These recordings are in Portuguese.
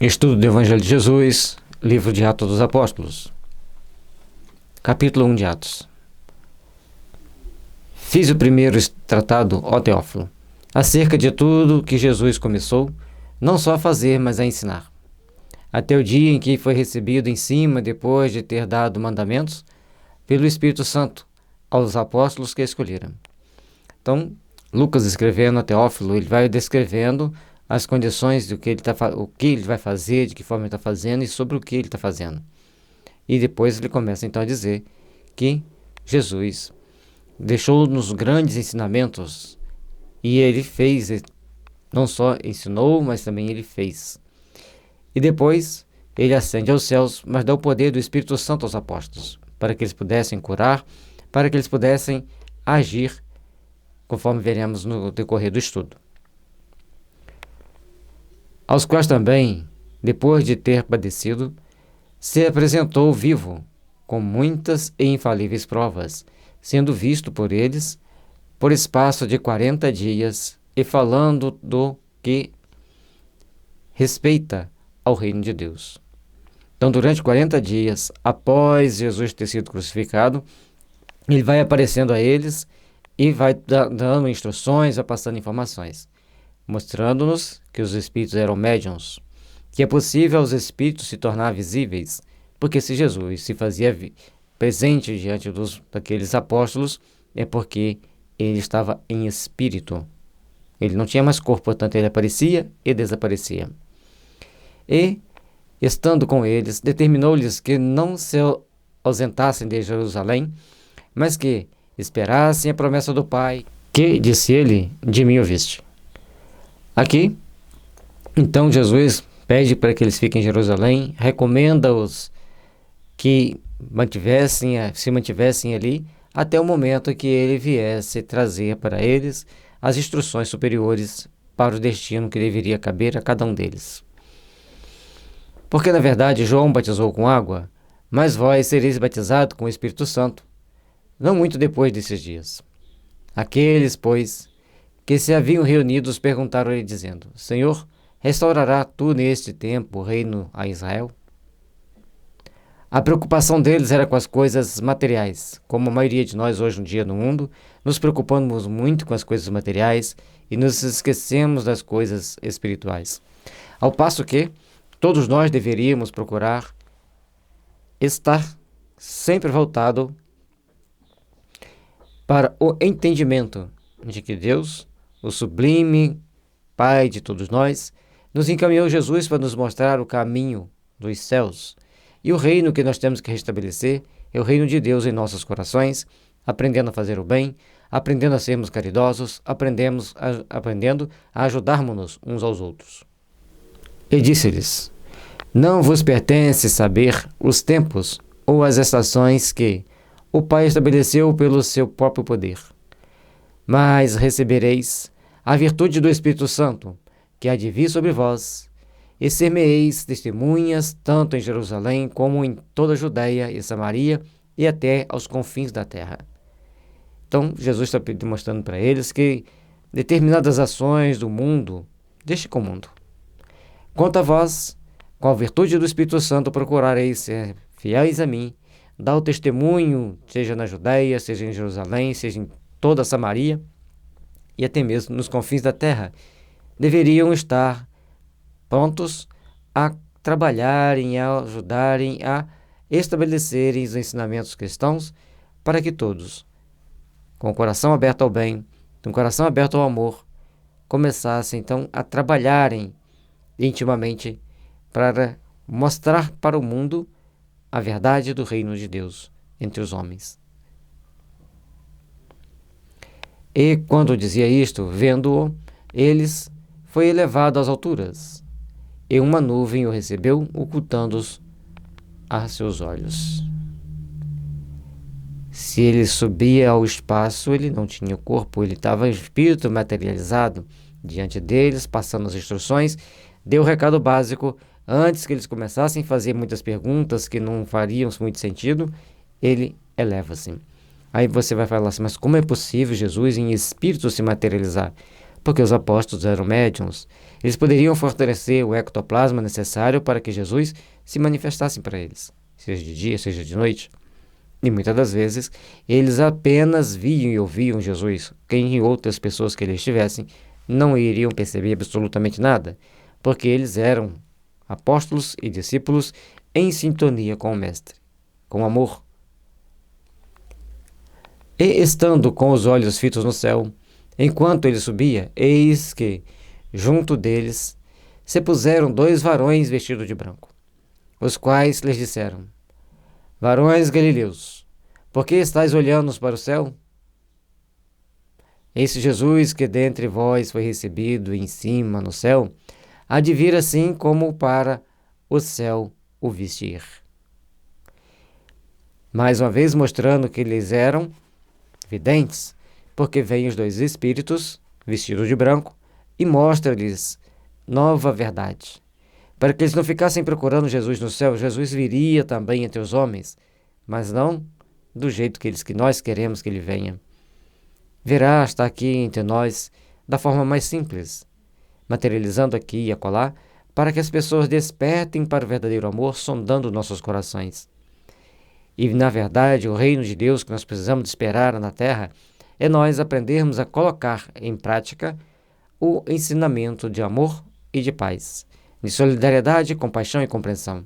Estudo do Evangelho de Jesus, livro de Atos dos Apóstolos, capítulo 1 de Atos. Fiz o primeiro tratado, ó Teófilo, acerca de tudo que Jesus começou, não só a fazer, mas a ensinar, até o dia em que foi recebido em cima, depois de ter dado mandamentos, pelo Espírito Santo, aos apóstolos que escolheram. Então, Lucas, escrevendo a Teófilo, ele vai descrevendo as condições do que o que ele vai fazer, de que forma ele está fazendo e sobre o que ele está fazendo. E depois ele começa então a dizer que Jesus deixou-nos grandes ensinamentos e ele fez, não só ensinou, mas também ele fez. E depois ele ascende aos céus, mas dá o poder do Espírito Santo aos apóstolos, para que eles pudessem curar, para que eles pudessem agir, conforme veremos no decorrer do estudo. Aos quais também, depois de ter padecido, se apresentou vivo, com muitas e infalíveis provas, sendo visto por eles por espaço de 40 dias e falando do que respeita ao reino de Deus. Então, durante 40 dias, após Jesus ter sido crucificado, ele vai aparecendo a eles e vai dando instruções, vai passando informações, mostrando-nos que os espíritos eram médiuns, que é possível aos espíritos se tornar visíveis, porque se Jesus se fazia presente diante daqueles apóstolos, é porque ele estava em espírito. Ele não tinha mais corpo, portanto ele aparecia e desaparecia. E, estando com eles, determinou-lhes que não se ausentassem de Jerusalém, mas que esperassem a promessa do Pai, que, disse ele, de mim ouviste. Aqui, então, Jesus pede para que eles fiquem em Jerusalém, recomenda-os que se mantivessem ali até o momento que ele viesse trazer para eles as instruções superiores para o destino que deveria caber a cada um deles. Porque, na verdade, João batizou com água, mas vós sereis batizados com o Espírito Santo, não muito depois desses dias. Aqueles, pois, que se haviam reunidos perguntaram-lhe, dizendo: Senhor, restaurará tu neste tempo o reino a Israel? A preocupação deles era com as coisas materiais, como a maioria de nós hoje em dia no mundo, nos preocupamos muito com as coisas materiais e nos esquecemos das coisas espirituais. Ao passo que todos nós deveríamos procurar estar sempre voltado para o entendimento de que Deus, o sublime Pai de todos nós, nos encaminhou Jesus para nos mostrar o caminho dos céus. E o reino que nós temos que restabelecer é o reino de Deus em nossos corações, aprendendo a fazer o bem, aprendendo a sermos caridosos, aprendendo a ajudarmos-nos uns aos outros. E disse-lhes: Não vos pertence saber os tempos ou as estações que o Pai estabeleceu pelo seu próprio poder. Mas recebereis a virtude do Espírito Santo, que há de vir sobre vós, e ser-me-eis testemunhas tanto em Jerusalém como em toda a Judeia e Samaria e até aos confins da terra. Então, Jesus está demonstrando para eles que determinadas ações do mundo, deixe com o mundo. Quanto a vós, com a virtude do Espírito Santo, procurareis ser fiéis a mim, dar o testemunho, seja na Judeia, seja em Jerusalém, seja em toda a Samaria e até mesmo nos confins da terra. Deveriam estar prontos a trabalharem, a ajudarem, a estabelecerem os ensinamentos cristãos para que todos, com o coração aberto ao bem, com o coração aberto ao amor, começassem então a trabalharem intimamente para mostrar para o mundo a verdade do reino de Deus entre os homens. E quando dizia isto, vendo-o, eles, foi elevado às alturas, e uma nuvem o recebeu, ocultando-os a seus olhos. Se ele subia ao espaço, ele não tinha corpo, ele estava em espírito materializado diante deles, passando as instruções, deu o recado básico. Antes que eles começassem a fazer muitas perguntas que não fariam muito sentido, ele eleva-se. Aí você vai falar assim, mas como é possível Jesus em espírito se materializar? porque os apóstolos eram médiuns. Eles poderiam fortalecer o ectoplasma necessário para que Jesus se manifestasse para eles, seja de dia, seja de noite. E muitas das vezes, eles apenas viam e ouviam Jesus, que em outras pessoas que eles estivessem, não iriam perceber absolutamente nada, porque eles eram apóstolos e discípulos em sintonia com o Mestre, com amor. E estando com os olhos fitos no céu, enquanto ele subia, eis que, junto deles, se puseram 2 varões vestidos de branco, os quais lhes disseram: Varões galileus, por que estáis olhando para o céu? Esse Jesus que dentre vós foi recebido em cima no céu, há de vir assim como para o céu o viste ir. Mais uma vez mostrando que eles eram videntes, porque vêm os 2 espíritos vestidos de branco e mostra-lhes nova verdade. Para que eles não ficassem procurando Jesus no céu, Jesus viria também entre os homens, mas não do jeito que nós queremos que ele venha. Virá estar aqui entre nós da forma mais simples, materializando aqui e acolá, para que as pessoas despertem para o verdadeiro amor, sondando nossos corações. E, na verdade, o reino de Deus que nós precisamos de esperar na Terra é nós aprendermos a colocar em prática o ensinamento de amor e de paz, de solidariedade, compaixão e compreensão.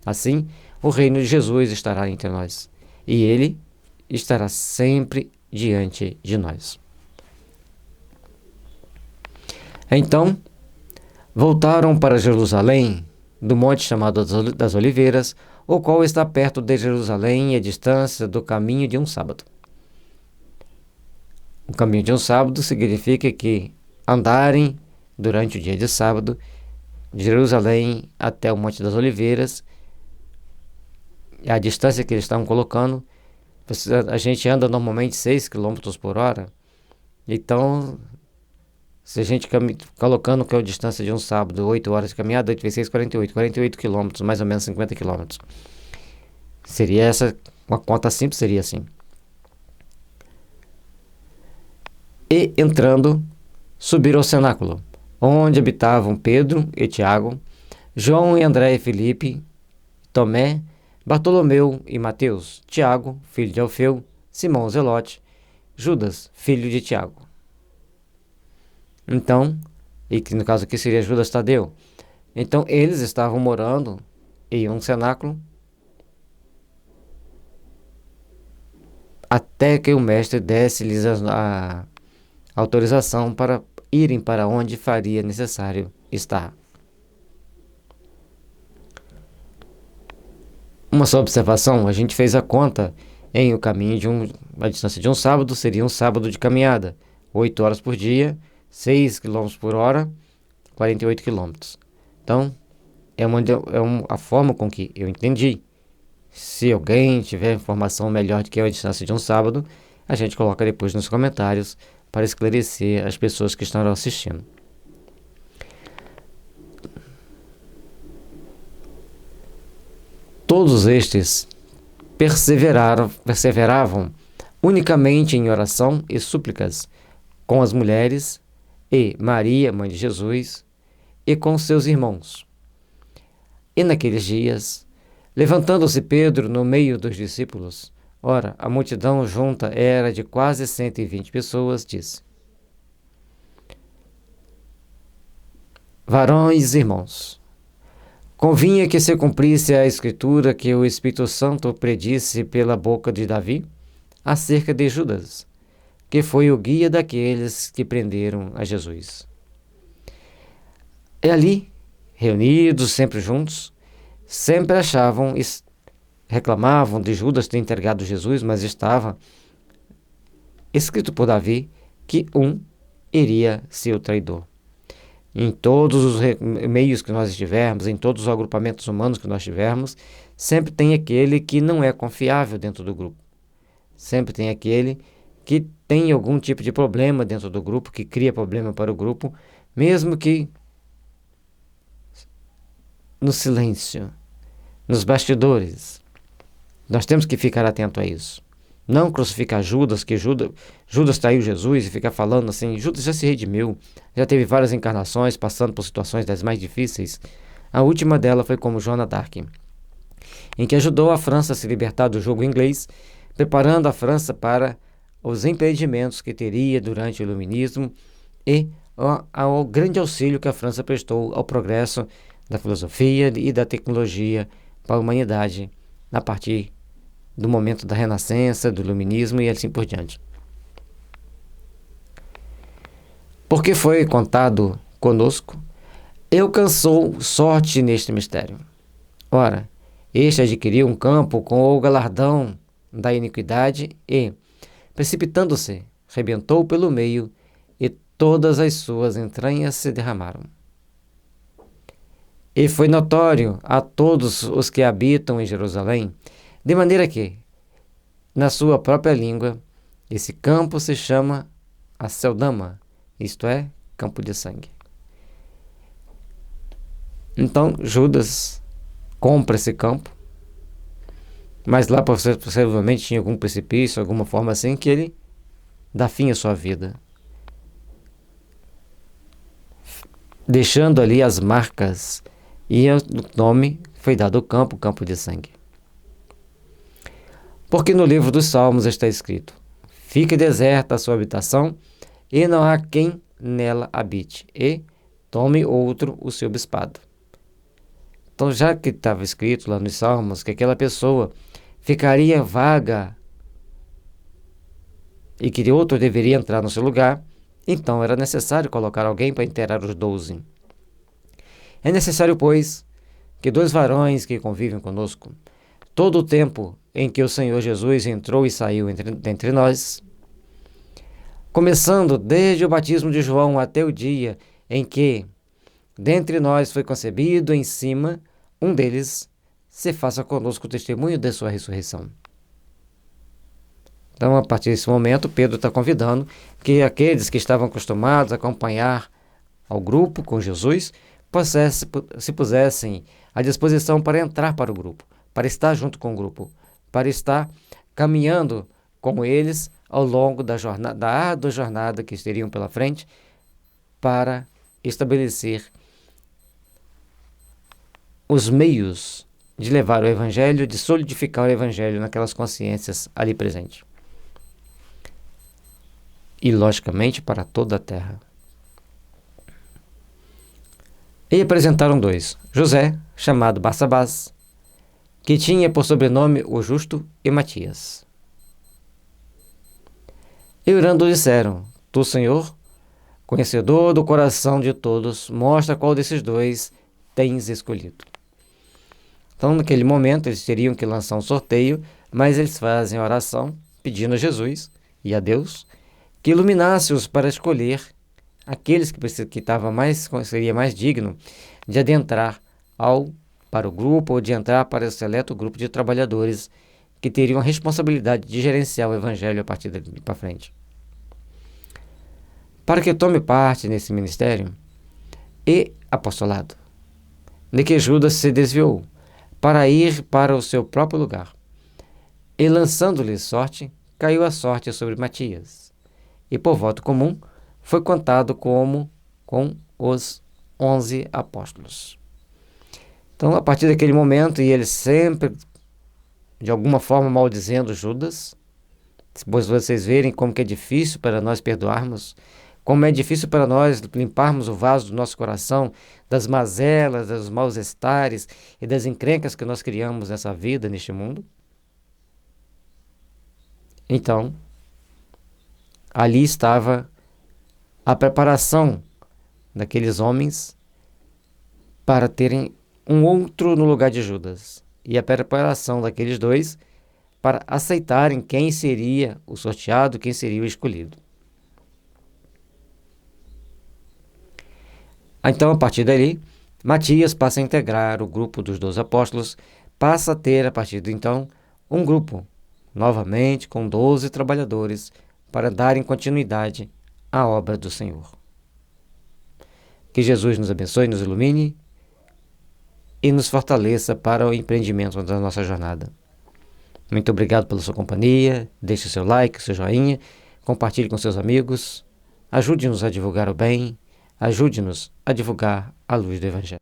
Assim, o reino de Jesus estará entre nós, e ele estará sempre diante de nós. Então, voltaram para Jerusalém, do monte chamado das Oliveiras, o qual está perto de Jerusalém e a distância do caminho de um sábado. O caminho de um sábado significa que andarem durante o dia de sábado, de Jerusalém até o Monte das Oliveiras, a distância que eles estavam colocando, a gente anda normalmente 6 km por hora, então, se a gente colocando que é a distância de um sábado, 8 horas de caminhada, 8 vezes 6, 48 km, mais ou menos 50 km. Seria essa, uma conta simples seria assim. E entrando, subiram ao cenáculo, onde habitavam Pedro e Tiago, João e André e Filipe, Tomé, Bartolomeu e Mateus, Tiago, filho de Alfeu, Simão Zelote, Judas, filho de Tiago. Então, e que no caso aqui seria Judas Tadeu. Então, eles estavam morando em um cenáculo até que o mestre desse-lhes a autorização para irem para onde faria necessário estar. Uma só observação, a gente fez a conta em o caminho a distância de um sábado, seria um sábado de caminhada, 8 horas por dia, 6 km por hora, 48 km. Então, a forma com que eu entendi. Se alguém tiver informação melhor do que a distância de um sábado, a gente coloca depois nos comentários para esclarecer as pessoas que estão assistindo. Todos estes perseveravam unicamente em oração e súplicas com as mulheres e Maria, mãe de Jesus, e com seus irmãos. E naqueles dias, levantando-se Pedro no meio dos discípulos, ora, a multidão junta era de quase 120 pessoas, disse: Varões e irmãos, convinha que se cumprisse a escritura que o Espírito Santo predisse pela boca de Davi acerca de Judas, que foi o guia daqueles que prenderam a Jesus. E ali, reunidos sempre juntos, sempre reclamavam de Judas ter entregado Jesus, mas estava escrito por Davi que um iria ser o traidor. Em todos os meios que nós estivermos, em todos os agrupamentos humanos que nós tivermos, sempre tem aquele que não é confiável dentro do grupo. Sempre tem aquele que tem algum tipo de problema dentro do grupo, que cria problema para o grupo, mesmo que no silêncio, nos bastidores. Nós temos que ficar atento a isso. não crucificar Judas, que Judas traiu Jesus e ficar falando assim, Judas já se redimiu, já teve várias encarnações, passando por situações das mais difíceis. A última dela foi como Joana d'Arc, em que ajudou a França a se libertar do jugo inglês, preparando a França para os empreendimentos que teria durante o Iluminismo e ao grande auxílio que a França prestou ao progresso da filosofia e da tecnologia para a humanidade a partir do momento da Renascença, do Iluminismo e assim por diante. Porque foi contado conosco, e alcançou sorte neste mistério. Ora, este adquiriu um campo com o galardão da iniquidade e, precipitando-se, rebentou pelo meio e todas as suas entranhas se derramaram. E foi notório a todos os que habitam em Jerusalém, de maneira que, na sua própria língua, esse campo se chama Aceldama, isto é, campo de sangue. Então, Judas compra esse campo, mas lá possivelmente tinha algum precipício, alguma forma assim, que ele dá fim à sua vida, deixando ali as marcas, e o nome foi dado ao campo, campo de sangue. Porque no livro dos Salmos está escrito: fique deserta a sua habitação, e não há quem nela habite, e tome outro o seu bispado. Então, já que estava escrito lá nos Salmos que aquela pessoa ficaria vaga e que outro deveria entrar no seu lugar, então era necessário colocar alguém para inteirar os 12. É necessário, pois, que 2 varões que convivem conosco, todo o tempo em que o Senhor Jesus entrou e saiu entre nós, começando desde o batismo de João até o dia em que dentre nós foi concebido em cima, um deles se faça conosco o testemunho da sua ressurreição. Então, a partir desse momento, Pedro está convidando que aqueles que estavam acostumados a acompanhar ao grupo com Jesus se pusessem à disposição para entrar para o grupo, para estar junto com o grupo, para estar caminhando com eles ao longo da árdua jornada que teriam pela frente, para estabelecer os meios de levar o Evangelho, de solidificar o Evangelho naquelas consciências ali presentes. E, logicamente, para toda a terra. E apresentaram 2, José, chamado Barsabás, que tinha por sobrenome o Justo, e Matias. E orando disseram: Tu, Senhor, conhecedor do coração de todos, mostra qual desses 2 tens escolhido. Então, naquele momento, eles teriam que lançar um sorteio, mas eles fazem a oração pedindo a Jesus e a Deus que iluminasse-os para escolher aqueles que seria mais digno de adentrar para o grupo ou de entrar para o seleto grupo de trabalhadores que teriam a responsabilidade de gerenciar o Evangelho a partir dali para frente. Para que tome parte nesse ministério e apostolado, de que Judas se desviou para ir para o seu próprio lugar. E lançando-lhe sorte, caiu a sorte sobre Matias. E por voto comum, foi contado como com os 11 apóstolos. Então, a partir daquele momento, e ele sempre, de alguma forma, maldizendo Judas, depois vocês verem como que é difícil para nós perdoarmos, como é difícil para nós limparmos o vaso do nosso coração das mazelas, dos maus estares e das encrencas que nós criamos nessa vida, neste mundo. Então, ali estava a preparação daqueles homens para terem um outro no lugar de Judas, e a preparação daqueles 2 para aceitarem quem seria o sorteado, quem seria o escolhido. Então, a partir dali, Matias passa a integrar o grupo dos 12 apóstolos, passa a ter, a partir de então, um grupo, novamente com 12 trabalhadores, para darem continuidade à obra do Senhor. Que Jesus nos abençoe, nos ilumine e nos fortaleça para o empreendimento da nossa jornada. Muito obrigado pela sua companhia. Deixe seu like, seu joinha, compartilhe com seus amigos. Ajude-nos a divulgar o bem. Ajude-nos a divulgar a luz do Evangelho.